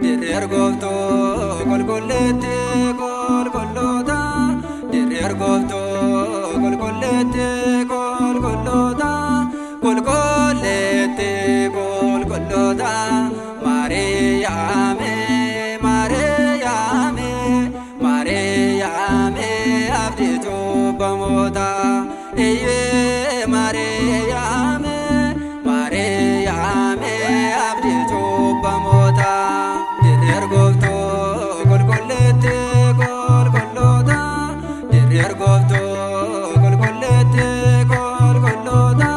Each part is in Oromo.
Dirergofto golgollete golgollota Dirergofto golgollete golgollota golgollete golgollota Mariame Mariame Mariame abditu bamota Eye Mariame Mariame abditu bamota Dirergofto golgollete golgollota Dirergofto golgollete golgollota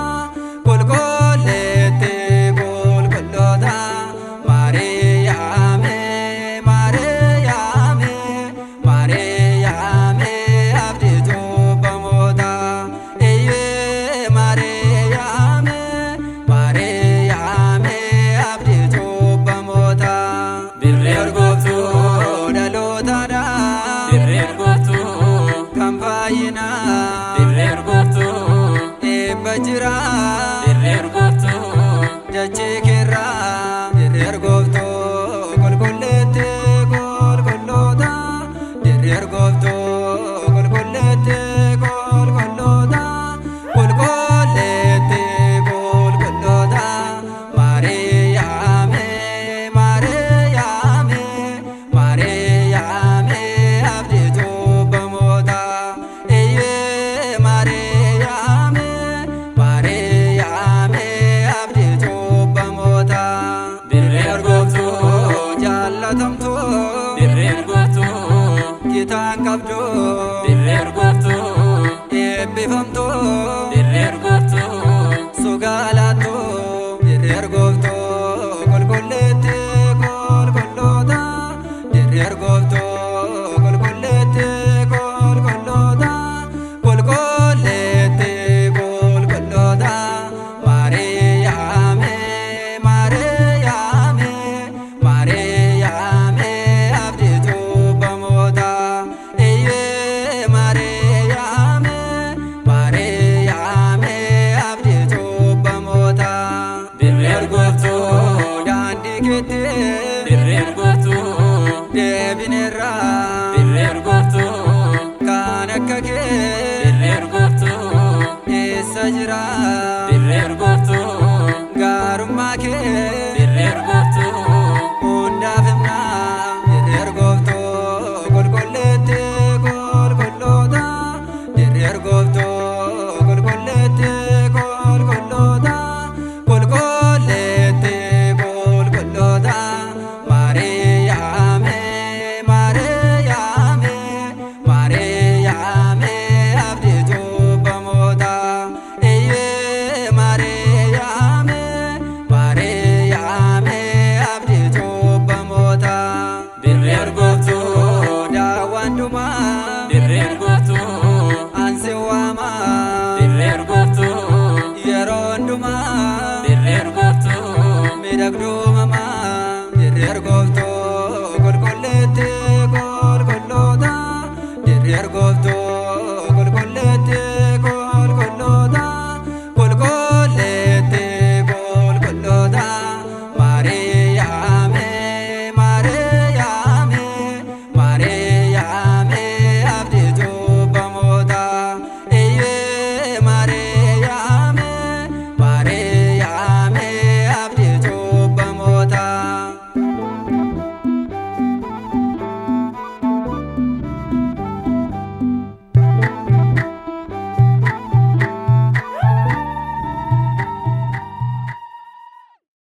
golgollete golgollota Mariame Mariame Mariame abditu bamota Eye Mariame Mariame abditu bamota Dirergofto dalotada Dirergofto kampayina Dirergofto ebajira Dirergofto jachekera Dirergofto golgollete golgollota Dirergofto golgollete golgollota golgollete golgollota Mariame Mariame Mariame abditu bamota Eye Mariame Mariame abditu bamota Dirergofto jallatamto Dirergofto gitaan qabdu Dirergofto eebbifamtu Dirergofto sugaalattu Dirergofto golgollete golgollota Dirergofto golgollete golgollota golgollete golgollota Mariame Mariame Mariame abditu bamota Eye Mariame Mariame abditu bamota Dirergofto daandii keetti Dirergofto deebineerra Dirergofto kan akka kee Dirergofto eessa jira Dirergofto